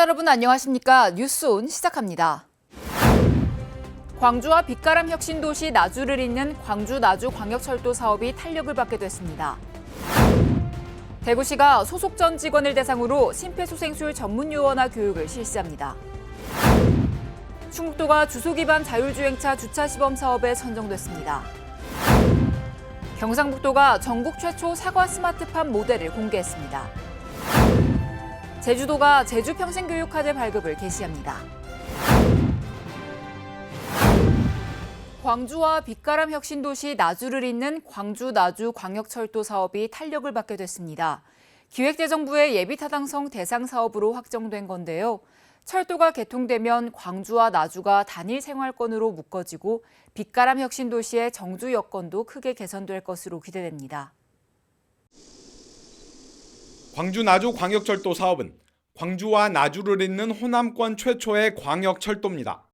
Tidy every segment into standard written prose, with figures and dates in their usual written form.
시청자 여러분 안녕하십니까? 뉴스온 시작합니다. 광주와 빛가람 혁신도시 나주를 잇는 광주 나주광역철도 사업이 탄력을 받게 됐습니다. 대구시가 소속 전 직원을 대상으로 심폐소생술 전문요원화 교육을 실시합니다. 충북도가 주소 기반 자율주행차 주차 시범 사업에 선정됐습니다. 경상북도가 전국 최초 사과 스마트팜 모델을 공개했습니다. 제주도가 제주 평생교육카드 발급을 개시합니다. 광주와 빛가람 혁신도시 나주를 잇는 광주 나주 광역철도 사업이 탄력을 받게 됐습니다. 기획재정부의 예비타당성 대상 사업으로 확정된 건데요. 철도가 개통되면 광주와 나주가 단일 생활권으로 묶어지고 빛가람 혁신도시의 정주 여건도 크게 개선될 것으로 기대됩니다. 광주 나주 광역철도 사업은 광주와 나주를 잇는 호남권 최초의 광역철도입니다.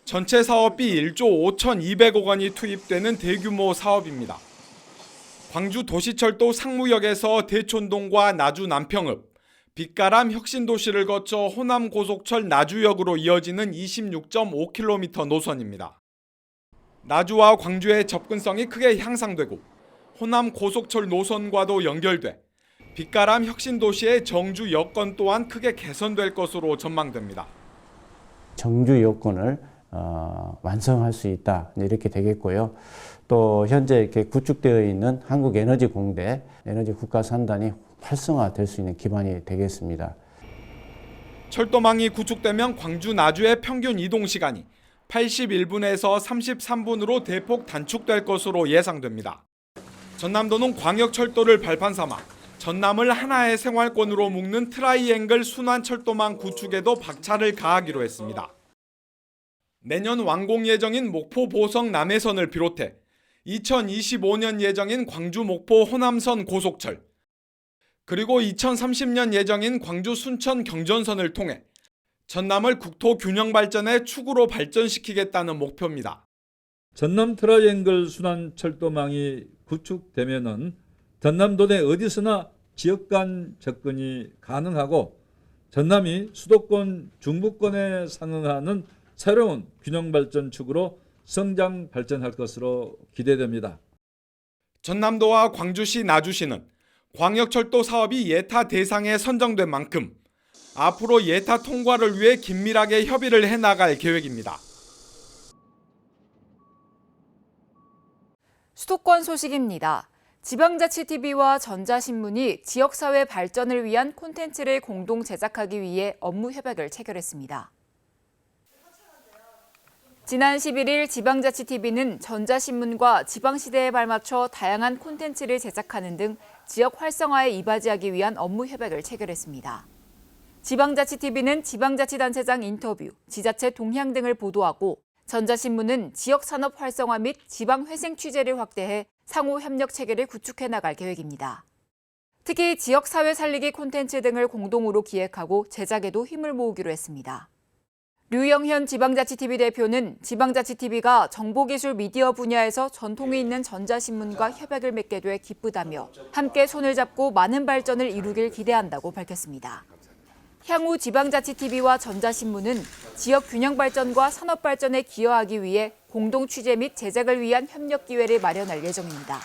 전체 사업비 1조 5,200억 원이 투입되는 대규모 사업입니다. 광주 도시철도 상무역에서 대촌동과 나주 남평읍, 빛가람 혁신도시를 거쳐 호남 고속철 나주역으로 이어지는 26.5km 노선입니다. 나주와 광주의 접근성이 크게 향상되고 호남 고속철 노선과도 연결돼 빛가람 혁신도시의 정주 여건 또한 크게 개선될 것으로 전망됩니다. 정주 여건을 완성할 수 있다 이렇게 되겠고요. 또 현재 이렇게 구축되어 있는 한국에너지공대 에너지국가산단이 활성화될 수 있는 기반이 되겠습니다. 철도망이 구축되면 광주 나주의 평균 이동 시간이 81분에서 33분으로 대폭 단축될 것으로 예상됩니다. 전남도는 광역철도를 발판 삼아 전남을 하나의 생활권으로 묶는 트라이앵글 순환철도망 구축에도 박차를 가하기로 했습니다. 내년 완공 예정인 목포 보성 남해선을 비롯해 2025년 예정인 광주 목포 호남선 고속철, 그리고 2030년 예정인 광주 순천 경전선을 통해 전남을 국토 균형 발전의 축으로 발전시키겠다는 목표입니다. 전남 트라이앵글 순환철도망이 구축되면은 전남도 내 어디서나 지역 간 접근이 가능하고 전남이 수도권, 중부권에 상응하는 새로운 균형 발전 축으로 성장 발전할 것으로 기대됩니다. 전남도와 광주시, 나주시는 광역철도 사업이 예타 대상에 선정된 만큼 앞으로 예타 통과를 위해 긴밀하게 협의를 해나갈 계획입니다. 수도권 소식입니다. 지방자치TV와 전자신문이 지역사회 발전을 위한 콘텐츠를 공동 제작하기 위해 업무 협약을 체결했습니다. 지난 11일 지방자치TV는 전자신문과 지방시대에 발맞춰 다양한 콘텐츠를 제작하는 등 지역 활성화에 이바지하기 위한 업무 협약을 체결했습니다. 지방자치TV는 지방자치단체장 인터뷰, 지자체 동향 등을 보도하고 전자신문은 지역산업 활성화 및 지방회생 취재를 확대해 상호 협력 체계를 구축해 나갈 계획입니다. 특히 지역사회 살리기 콘텐츠 등을 공동으로 기획하고 제작에도 힘을 모으기로 했습니다. 류영현 지방자치TV 대표는 지방자치TV가 정보기술 미디어 분야에서 전통이 있는 전자신문과 협약을 맺게 돼 기쁘다며 함께 손을 잡고 많은 발전을 이루길 기대한다고 밝혔습니다. 향후 지방자치TV와 전자신문은 지역 균형 발전과 산업 발전에 기여하기 위해 공동 취재 및 제작을 위한 협력 기회를 마련할 예정입니다.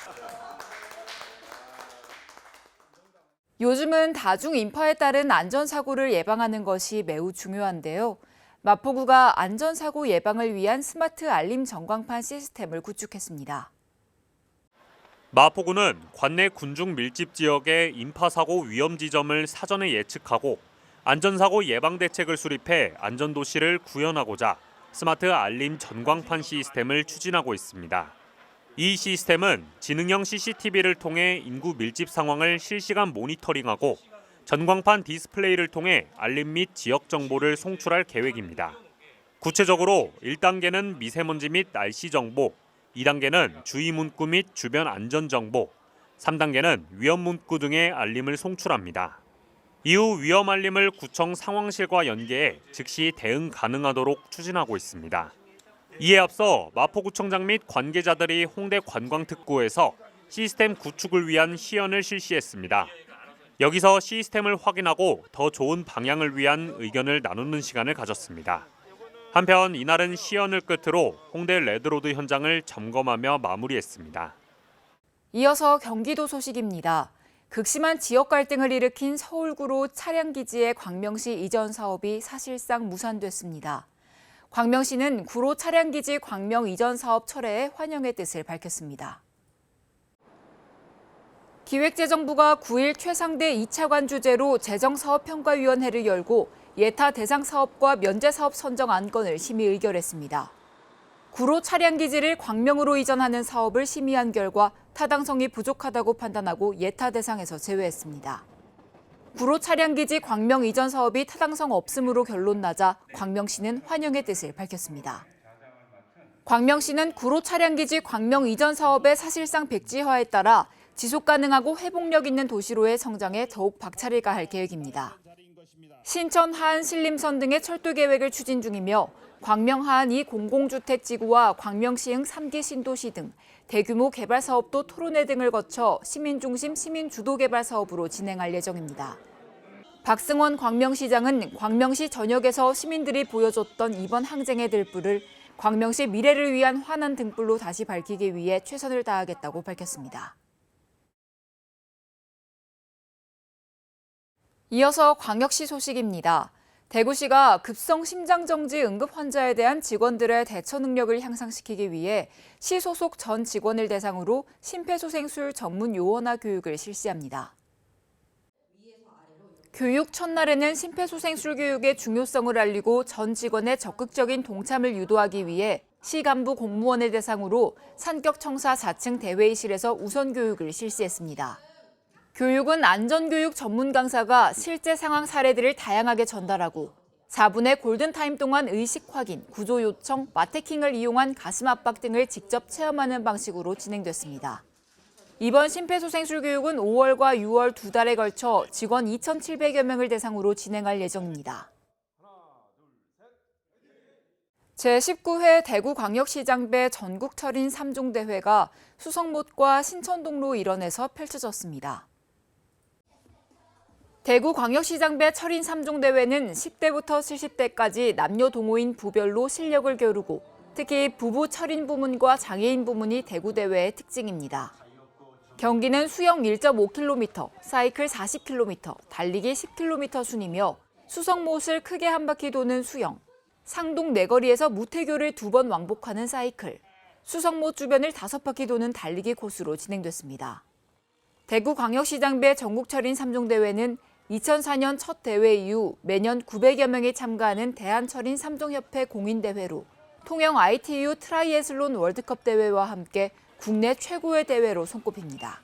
요즘은 다중 인파에 따른 안전사고를 예방하는 것이 매우 중요한데요. 마포구가 안전사고 예방을 위한 스마트 알림 전광판 시스템을 구축했습니다. 마포구는 관내 군중 밀집 지역의 인파사고 위험 지점을 사전에 예측하고 안전사고 예방 대책을 수립해 안전도시를 구현하고자 스마트 알림 전광판 시스템을 추진하고 있습니다. 이 시스템은 지능형 CCTV를 통해 인구 밀집 상황을 실시간 모니터링하고 전광판 디스플레이를 통해 알림 및 지역 정보를 송출할 계획입니다. 구체적으로 1단계는 미세먼지 및 날씨 정보, 2단계는 주의 문구 및 주변 안전 정보, 3단계는 위험 문구 등의 알림을 송출합니다. 이후 위험 알림을 구청 상황실과 연계해 즉시 대응 가능하도록 추진하고 있습니다. 이에 앞서 마포구청장 및 관계자들이 홍대 관광특구에서 시스템 구축을 위한 시연을 실시했습니다. 여기서 시스템을 확인하고 더 좋은 방향을 위한 의견을 나누는 시간을 가졌습니다. 한편 이날은 시연을 끝으로 홍대 레드로드 현장을 점검하며 마무리했습니다. 이어서 경기도 소식입니다. 극심한 지역 갈등을 일으킨 서울구로 차량기지의 광명시 이전 사업이 사실상 무산됐습니다. 광명시는 구로 차량기지 광명 이전 사업 철회에 환영의 뜻을 밝혔습니다. 기획재정부가 9일 최상대 2차관 주제로 재정사업평가위원회를 열고 예타 대상 사업과 면제 사업 선정 안건을 심의 의결했습니다. 구로 차량기지를 광명으로 이전하는 사업을 심의한 결과 타당성이 부족하다고 판단하고 예타 대상에서 제외했습니다. 구로 차량기지 광명 이전 사업이 타당성 없음으로 결론 나자 광명시는 환영의 뜻을 밝혔습니다. 광명시는 구로 차량기지 광명 이전 사업의 사실상 백지화에 따라 지속 가능하고 회복력 있는 도시로의 성장에 더욱 박차를 가할 계획입니다. 신천 하안 신림선 등의 철도 계획을 추진 중이며 광명 하안 2 공공주택지구와 광명시흥 3기 신도시 등 대규모 개발 사업도 토론회 등을 거쳐 시민중심 시민주도 개발 사업으로 진행할 예정입니다. 박승원 광명시장은 광명시 전역에서 시민들이 보여줬던 이번 항쟁의 들불을 광명시 미래를 위한 환한 등불로 다시 밝히기 위해 최선을 다하겠다고 밝혔습니다. 이어서 광역시 소식입니다. 대구시가 급성 심장정지 응급 환자에 대한 직원들의 대처 능력을 향상시키기 위해 시 소속 전 직원을 대상으로 심폐소생술 전문 요원화 교육을 실시합니다. 교육 첫날에는 심폐소생술 교육의 중요성을 알리고 전 직원의 적극적인 동참을 유도하기 위해 시 간부 공무원을 대상으로 산격청사 4층 대회의실에서 우선 교육을 실시했습니다. 교육은 안전교육 전문 강사가 실제 상황 사례들을 다양하게 전달하고 4분의 골든타임 동안 의식 확인, 구조 요청, 마테킹을 이용한 가슴 압박 등을 직접 체험하는 방식으로 진행됐습니다. 이번 심폐소생술 교육은 5월과 6월 2달에 걸쳐 직원 2,700여 명을 대상으로 진행할 예정입니다. 제19회 대구광역시장배 전국철인 3종 대회가 수성못과 신천동로 일원에서 펼쳐졌습니다. 대구광역시장배 철인 3종 대회는 10대부터 70대까지 남녀 동호인 부별로 실력을 겨루고 특히 부부 철인 부문과 장애인 부문이 대구대회의 특징입니다. 경기는 수영 1.5km, 사이클 40km, 달리기 10km 순이며 수성못을 크게 한 바퀴 도는 수영, 상동 내거리에서 무태교를 2번 왕복하는 사이클, 수성못 주변을 5바퀴 도는 달리기 코스로 진행됐습니다. 대구광역시장배 전국철인 3종 대회는 2004년 첫 대회 이후 매년 900여 명이 참가하는 대한철인 3종협회 공인대회로 통영 ITU 트라이애슬론 월드컵 대회와 함께 국내 최고의 대회로 손꼽힙니다.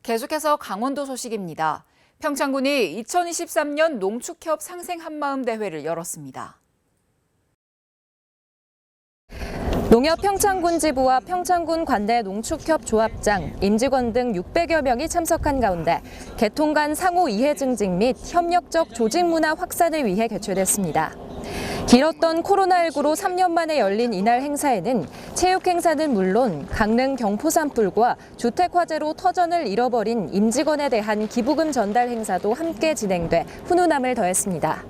계속해서 강원도 소식입니다. 평창군이 2023년 농축협 상생 한마음 대회를 열었습니다. 농협 평창군 지부와 평창군 관내 농축협 조합장, 임직원 등 600여 명이 참석한 가운데 계통 간 상호 이해 증진 및 협력적 조직 문화 확산을 위해 개최됐습니다. 길었던 코로나19로 3년 만에 열린 이날 행사에는 체육 행사는 물론 강릉 경포산불과 주택 화재로 터전을 잃어버린 임직원에 대한 기부금 전달 행사도 함께 진행돼 훈훈함을 더했습니다.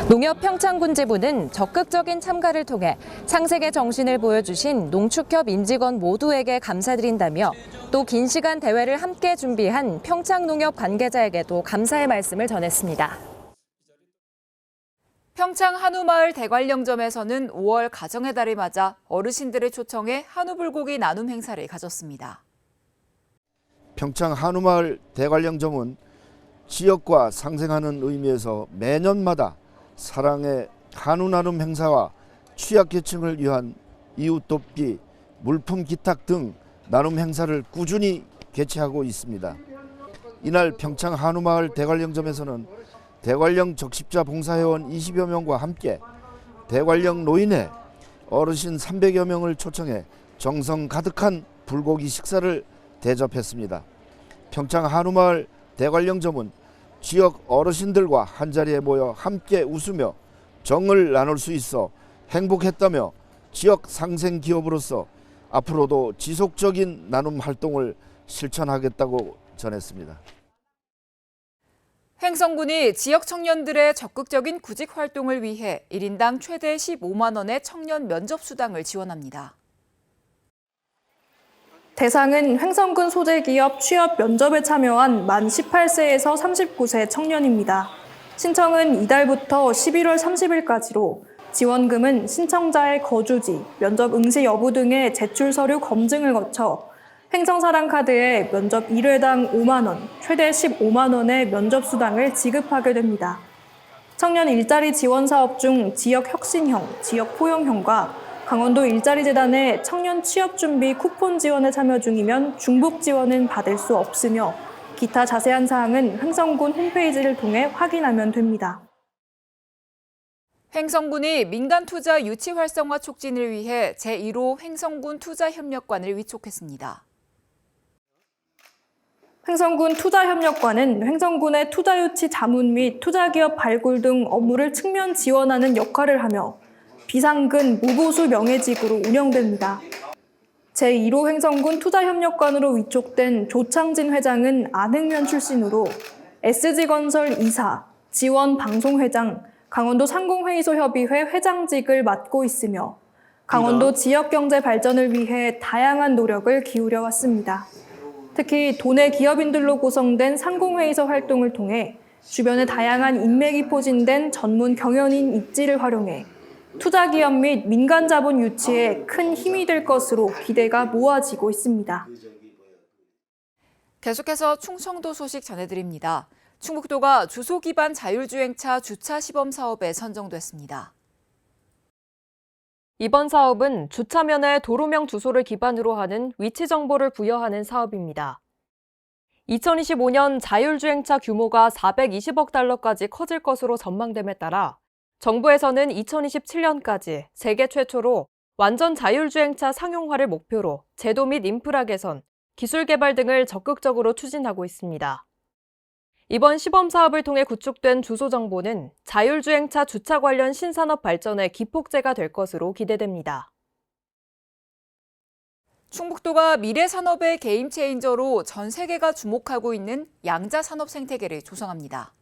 농협 평창군 지부는 적극적인 참가를 통해 상생의 정신을 보여주신 농축협 임직원 모두에게 감사드린다며 또 긴 시간 대회를 함께 준비한 평창농협 관계자에게도 감사의 말씀을 전했습니다. 평창 한우마을 대관령점에서는 5월 가정의 달을 맞아 어르신들을 초청해 한우 불고기 나눔 행사를 가졌습니다. 평창 한우마을 대관령점은 지역과 상생하는 의미에서 매년마다 사랑의 한우 나눔 행사와 취약계층을 위한 이웃 돕기, 물품 기탁 등 나눔 행사를 꾸준히 개최하고 있습니다. 이날 평창 한우마을 대관령점에서는 대관령 적십자 봉사회원 20여 명과 함께 대관령 노인회 어르신 300여 명을 초청해 정성 가득한 불고기 식사를 대접했습니다. 평창 한우마을 대관령점은 지역 어르신들과 한자리에 모여 함께 웃으며 정을 나눌 수 있어 행복했다며 지역 상생 기업으로서 앞으로도 지속적인 나눔 활동을 실천하겠다고 전했습니다. 횡성군이 지역 청년들의 적극적인 구직 활동을 위해 1인당 최대 15만 원의 청년 면접 수당을 지원합니다. 대상은 횡성군 소재 기업 취업 면접에 참여한 만 18세에서 39세 청년입니다. 신청은 이달부터 11월 30일까지로 지원금은 신청자의 거주지, 면접 응시 여부 등의 제출 서류 검증을 거쳐 횡성사랑카드에 면접 1회당 5만 원, 최대 15만 원의 면접 수당을 지급하게 됩니다. 청년 일자리 지원 사업 중 지역혁신형, 지역포용형과 강원도 일자리재단의 청년 취업준비 쿠폰 지원에 참여 중이면 중복 지원은 받을 수 없으며 기타 자세한 사항은 횡성군 홈페이지를 통해 확인하면 됩니다. 횡성군이 민간 투자 유치 활성화 촉진을 위해 제1호 횡성군 투자협력관을 위촉했습니다. 횡성군 투자협력관은 횡성군의 투자유치 자문 및 투자기업 발굴 등 업무를 측면 지원하는 역할을 하며 비상근 무보수 명예직으로 운영됩니다. 제1호 횡성군 투자협력관으로 위촉된 조창진 회장은 안흥면 출신으로 SG건설 이사, 지원방송회장, 강원도 상공회의소협의회 회장직을 맡고 있으며 강원도 지역경제 발전을 위해 다양한 노력을 기울여 왔습니다. 특히 도내 기업인들로 구성된 상공회의소 활동을 통해 주변에 다양한 인맥이 포진된 전문 경연인 입지를 활용해 투자기업 및 민간 자본 유치에 큰 힘이 될 것으로 기대가 모아지고 있습니다. 계속해서 충청도 소식 전해드립니다. 충북도가 주소 기반 자율주행차 주차 시범 사업에 선정됐습니다. 이번 사업은 주차면에 도로명 주소를 기반으로 하는 위치 정보를 부여하는 사업입니다. 2025년 자율주행차 규모가 420억 달러까지 커질 것으로 전망됨에 따라 정부에서는 2027년까지 세계 최초로 완전 자율주행차 상용화를 목표로 제도 및 인프라 개선, 기술 개발 등을 적극적으로 추진하고 있습니다. 이번 시범 사업을 통해 구축된 주소 정보는 자율주행차 주차 관련 신산업 발전의 기폭제가 될 것으로 기대됩니다. 충북도가 미래 산업의 게임 체인저로 전 세계가 주목하고 있는 양자 산업 생태계를 조성합니다.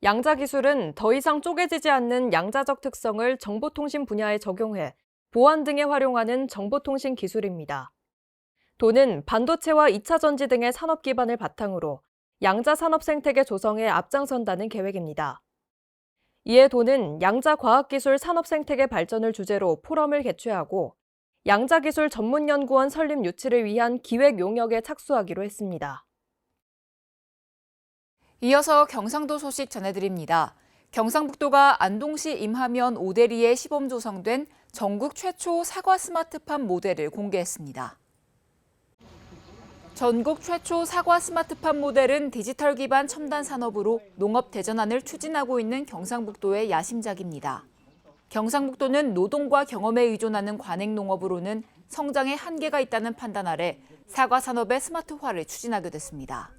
양자 기술은 더 이상 쪼개지지 않는 양자적 특성을 정보통신 분야에 적용해 보안 등에 활용하는 정보통신 기술입니다. 도는 반도체와 2차 전지 등의 산업 기반을 바탕으로 양자 산업 생태계 조성에 앞장선다는 계획입니다. 이에 도는 양자 과학기술 산업 생태계 발전을 주제로 포럼을 개최하고 양자기술 전문연구원 설립 유치를 위한 기획 용역에 착수하기로 했습니다. 이어서 경상도 소식 전해드립니다. 경상북도가 안동시 임하면 오대리에 시범 조성된 전국 최초 사과 스마트팜 모델을 공개했습니다. 전국 최초 사과 스마트팜 모델은 디지털 기반 첨단 산업으로 농업 대전환을 추진하고 있는 경상북도의 야심작입니다. 경상북도는 노동과 경험에 의존하는 관행농업으로는 성장에 한계가 있다는 판단 아래 사과 산업의 스마트화를 추진하게 됐습니다.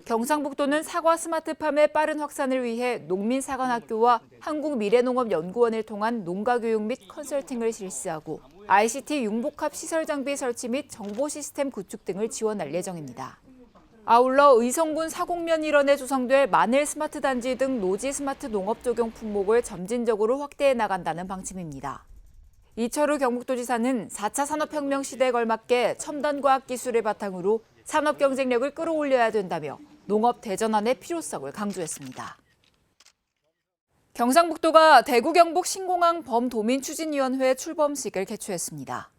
경상북도는 사과 스마트팜의 빠른 확산을 위해 농민사관학교와 한국미래농업연구원을 통한 농가교육 및 컨설팅을 실시하고 ICT 융복합 시설 장비 설치 및 정보 시스템 구축 등을 지원할 예정입니다. 아울러 의성군 사곡면 일원에 조성될 마늘 스마트 단지 등 노지 스마트 농업 적용 품목을 점진적으로 확대해 나간다는 방침입니다. 이철우 경북도지사는 4차 산업혁명 시대에 걸맞게 첨단 과학 기술을 바탕으로 산업 경쟁력을 끌어올려야 된다며 농업 대전환의 필요성을 강조했습니다. 경상북도가 대구 경북 신공항 범도민추진위원회 출범식을 개최했습니다.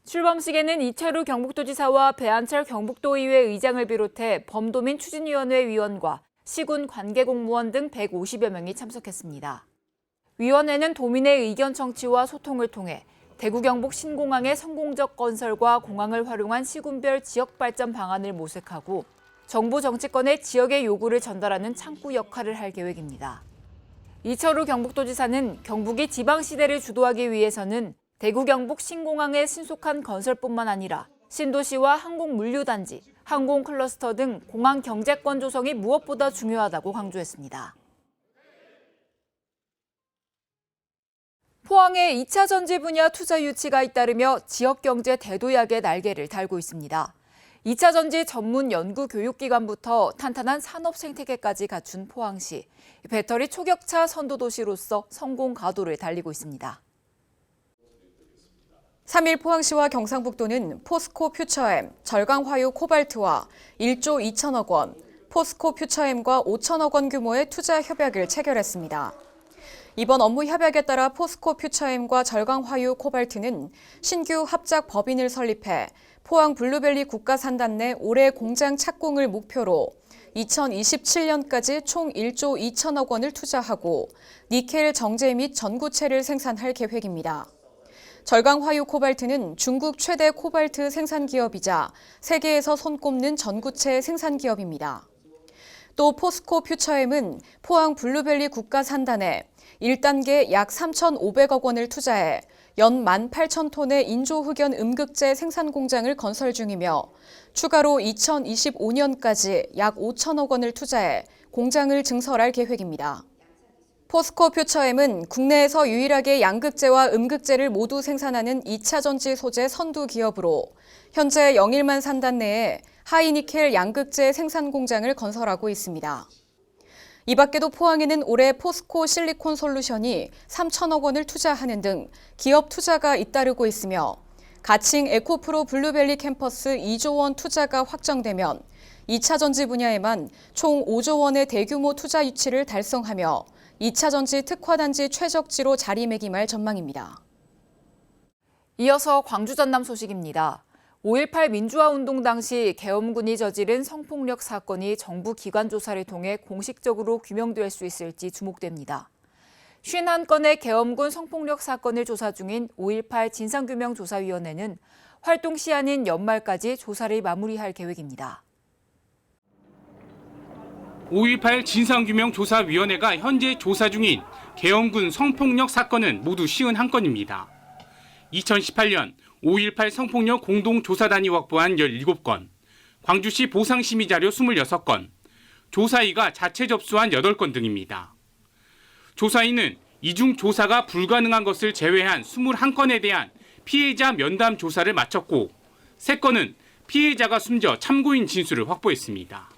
출범식에는 이철우 경북도지사와 배한철 경북도의회 의장을 비롯해 범도민추진위원회 위원과 시군 관계공무원 등 150여 명이 참석했습니다. 위원회는 도민의 의견 청취와 소통을 통해 대구 경북 신공항의 성공적 건설과 공항을 활용한 시군별 지역 발전 방안을 모색하고 정부 정치권의 지역의 요구를 전달하는 창구 역할을 할 계획입니다. 이철우 경북도지사는 경북이 지방시대를 주도하기 위해서는 대구 경북 신공항의 신속한 건설뿐만 아니라 신도시와 항공물류단지, 항공클러스터 등 공항 경제권 조성이 무엇보다 중요하다고 강조했습니다. 포항의 2차 전지 분야 투자 유치가 잇따르며 지역 경제 대도약의 날개를 달고 있습니다. 2차 전지 전문 연구 교육기관부터 탄탄한 산업 생태계까지 갖춘 포항시. 배터리 초격차 선도 도시로서 성공 가도를 달리고 있습니다. 3일 포항시와 경상북도는 포스코 퓨처엠, 절강화유 코발트와 1조 2천억 원, 포스코 퓨처엠과 5천억 원 규모의 투자 협약을 체결했습니다. 이번 업무 협약에 따라 포스코 퓨처엠과 절강화유 코발트는 신규 합작 법인을 설립해 포항 블루벨리 국가산단 내 올해 공장 착공을 목표로 2027년까지 총 1조 2천억 원을 투자하고 니켈 정제 및 전구체를 생산할 계획입니다. 절강화유 코발트는 중국 최대 코발트 생산 기업이자 세계에서 손꼽는 전구체 생산 기업입니다. 또 포스코 퓨처엠은 포항 블루벨리 국가산단에 1단계 약 3,500억 원을 투자해 연 18,000톤의 인조흑연 음극재 생산 공장을 건설 중이며 추가로 2025년까지 약 5천억 원을 투자해 공장을 증설할 계획입니다. 포스코 퓨처엠은 국내에서 유일하게 양극재와 음극재를 모두 생산하는 2차 전지 소재 선두 기업으로 현재 영일만 산단 내에 하이니켈 양극재 생산 공장을 건설하고 있습니다. 이 밖에도 포항에는 올해 포스코 실리콘 솔루션이 3천억 원을 투자하는 등 기업 투자가 잇따르고 있으며 가칭 에코프로 블루벨리 캠퍼스 2조 원 투자가 확정되면 2차 전지 분야에만 총 5조 원의 대규모 투자 유치를 달성하며 2차 전지 특화단지 최적지로 자리매김할 전망입니다. 이어서 광주 전남 소식입니다. 5.18 민주화운동 당시 계엄군이 저지른 성폭력 사건이 정부 기관 조사를 통해 공식적으로 규명될 수 있을지 주목됩니다. 51건의 계엄군 성폭력 사건을 조사 중인 5.18 진상규명조사위원회는 활동 시한인 연말까지 조사를 마무리할 계획입니다. 5.18 진상규명조사위원회가 현재 조사 중인 계엄군 성폭력 사건은 모두 51건입니다. 2018년 5.18 성폭력 공동조사단이 확보한 17건, 광주시 보상심의 자료 26건, 조사위가 자체 접수한 8건 등입니다. 조사위는 이중 조사가 불가능한 것을 제외한 21건에 대한 피해자 면담 조사를 마쳤고 3건은 피해자가 숨져 참고인 진술을 확보했습니다.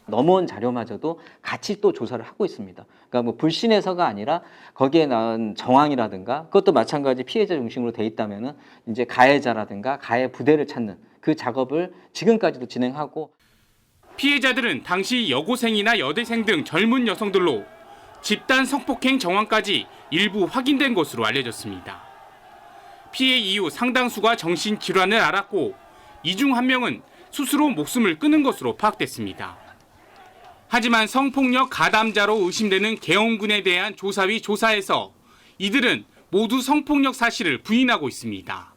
넘어온 자료마저도 같이 또 조사를 하고 있습니다. 그러니까 뭐 불신해서가 아니라 거기에 나온 정황이라든가 그것도 마찬가지 피해자 중심으로 돼 있다면은 이제 가해자라든가 가해 부대를 찾는 그 작업을 지금까지도 진행하고 피해자들은 당시 여고생이나 여대생 등 젊은 여성들로 집단 성폭행 정황까지 일부 확인된 것으로 알려졌습니다. 피해 이후 상당수가 정신질환을 앓았고 이 중 한 명은 스스로 목숨을 끊은 것으로 파악됐습니다. 하지만 성폭력 가담자로 의심되는 계엄군에 대한 조사위 조사에서 이들은 모두 성폭력 사실을 부인하고 있습니다.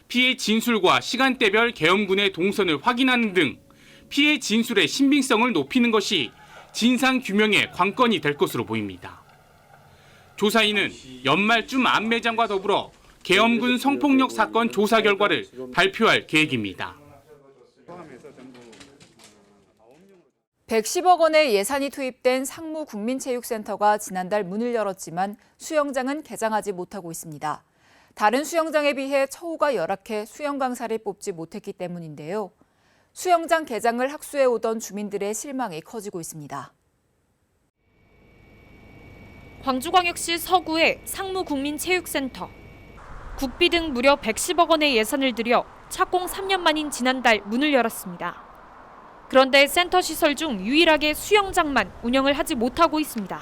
피해 진술과 시간대별 계엄군의 동선을 확인하는 등 피해 진술의 신빙성을 높이는 것이 진상규명의 관건이 될 것으로 보입니다. 조사위는 연말쯤 안매장과 더불어 계엄군 성폭력 사건 조사 결과를 발표할 계획입니다. 110억 원의 예산이 투입된 상무국민체육센터가 지난달 문을 열었지만 수영장은 개장하지 못하고 있습니다. 다른 수영장에 비해 처우가 열악해 수영 강사를 뽑지 못했기 때문인데요. 수영장 개장을 학수해 오던 주민들의 실망이 커지고 있습니다. 광주광역시 서구의 상무국민체육센터. 국비 등 무려 110억 원의 예산을 들여 착공 3년 만인 지난달 문을 열었습니다. 그런데 센터 시설 중 유일하게 수영장만 운영을 하지 못하고 있습니다.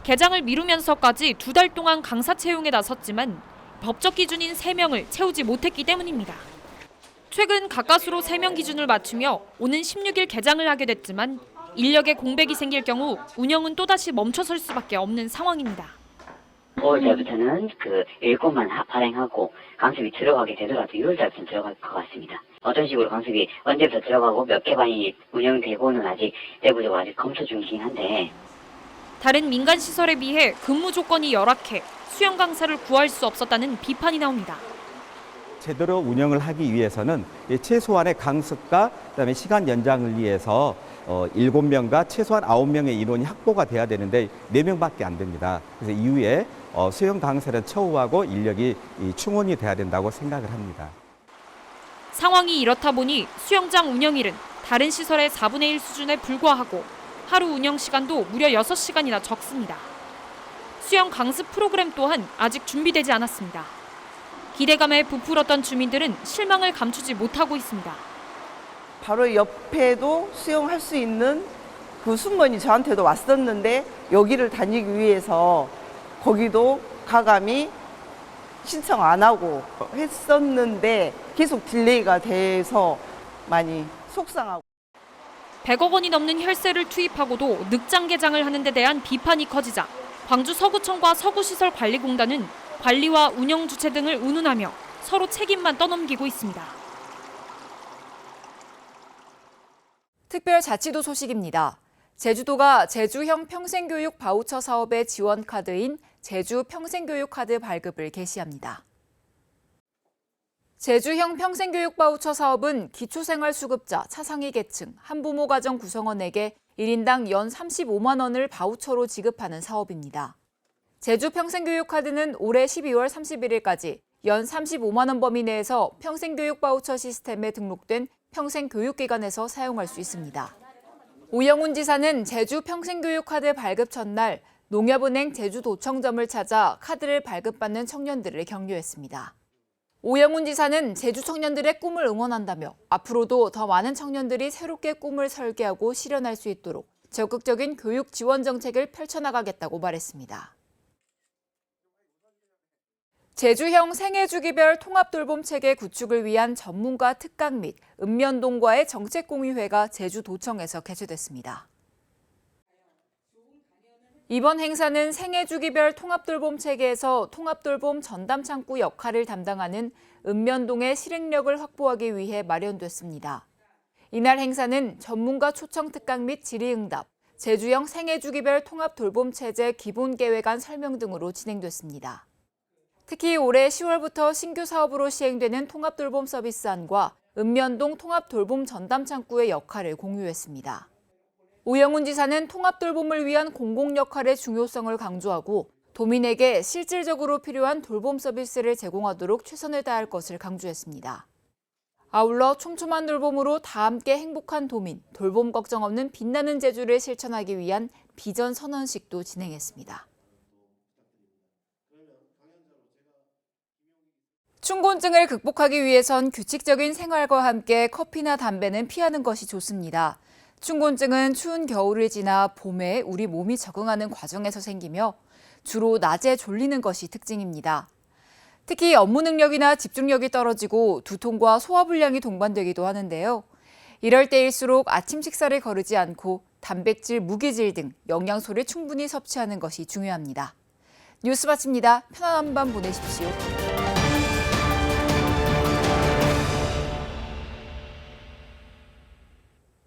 개장을 미루면서까지 2달 동안 강사 채용에 나섰지만 법적 기준인 3명을 채우지 못했기 때문입니다. 최근 가까스로 3명 기준을 맞추며 오는 16일 개장을 하게 됐지만 인력의 공백이 생길 경우 운영은 또다시 멈춰설 수밖에 없는 상황입니다. 5월달부터는 일권만 발행하고 강습이 들어가게 되더라도 6월달부터는 들어갈 것 같습니다. 어떤 식으로 강습이 언제부터 들어가고 몇 개 반이 운영되고는 아직 내부적으로 아직 검토 중이긴 한데 다른 민간 시설에 비해 근무 조건이 열악해 수영 강사를 구할 수 없었다는 비판이 나옵니다. 제대로 운영을 하기 위해서는 최소한의 강습과 그다음에 시간 연장을 위해서 7명과 최소한 9명의 인원이 확보가 돼야 되는데 4명밖에 안 됩니다. 그래서 이후에 수영 강사를 처우하고 인력이 충원이 돼야 된다고 생각을 합니다. 상황이 이렇다 보니 수영장 운영일은 다른 시설의 4분의 1 수준에 불과하고 하루 운영 시간도 무려 6시간이나 적습니다. 수영 강습 프로그램 또한 아직 준비되지 않았습니다. 기대감에 부풀었던 주민들은 실망을 감추지 못하고 있습니다. 바로 옆에도 수영할 수 있는 그 순번이 저한테도 왔었는데 여기를 다니기 위해서 거기도 가감히 신청 안 하고 했었는데 계속 딜레이가 돼서 많이 속상하고 100억 원이 넘는 혈세를 투입하고도 늑장 개장을 하는 데 대한 비판이 커지자 광주 서구청과 서구시설관리공단은 관리와 운영 주체 등을 운운하며 서로 책임만 떠넘기고 있습니다. 특별자치도 소식입니다. 제주도가 제주형 평생교육 바우처 사업의 지원 카드인 제주 평생교육 카드 발급을 개시합니다. 제주형 평생교육 바우처 사업은 기초생활수급자, 차상위 계층, 한부모 가정 구성원에게 1인당 연 35만 원을 바우처로 지급하는 사업입니다. 제주 평생교육 카드는 올해 12월 31일까지 연 35만 원 범위 내에서 평생교육 바우처 시스템에 등록된 평생교육기관에서 사용할 수 있습니다. 오영훈 지사는 제주 평생교육 카드 발급 첫날 농협은행 제주도청점을 찾아 카드를 발급받는 청년들을 격려했습니다. 오영훈 지사는 제주 청년들의 꿈을 응원한다며 앞으로도 더 많은 청년들이 새롭게 꿈을 설계하고 실현할 수 있도록 적극적인 교육 지원 정책을 펼쳐나가겠다고 말했습니다. 제주형 생애주기별 통합돌봄 체계 구축을 위한 전문가 특강 및 읍면동과의 정책공유회가 제주도청에서 개최됐습니다. 이번 행사는 생애주기별 통합돌봄 체계에서 통합돌봄 전담창구 역할을 담당하는 읍면동의 실행력을 확보하기 위해 마련됐습니다. 이날 행사는 전문가 초청 특강 및 질의응답, 제주형 생애주기별 통합돌봄 체제 기본계획안 설명 등으로 진행됐습니다. 특히 올해 10월부터 신규 사업으로 시행되는 통합돌봄 서비스안과 읍면동 통합돌봄 전담창구의 역할을 공유했습니다. 오영훈 지사는 통합돌봄을 위한 공공 역할의 중요성을 강조하고 도민에게 실질적으로 필요한 돌봄 서비스를 제공하도록 최선을 다할 것을 강조했습니다. 아울러 촘촘한 돌봄으로 다 함께 행복한 도민, 돌봄 걱정 없는 빛나는 제주를 실천하기 위한 비전 선언식도 진행했습니다. 춘곤증을 극복하기 위해선 규칙적인 생활과 함께 커피나 담배는 피하는 것이 좋습니다. 춘곤증은 추운 겨울을 지나 봄에 우리 몸이 적응하는 과정에서 생기며 주로 낮에 졸리는 것이 특징입니다. 특히 업무 능력이나 집중력이 떨어지고 두통과 소화불량이 동반되기도 하는데요. 이럴 때일수록 아침 식사를 거르지 않고 단백질, 무기질 등 영양소를 충분히 섭취하는 것이 중요합니다. 뉴스 마칩니다. 편안한 밤 보내십시오.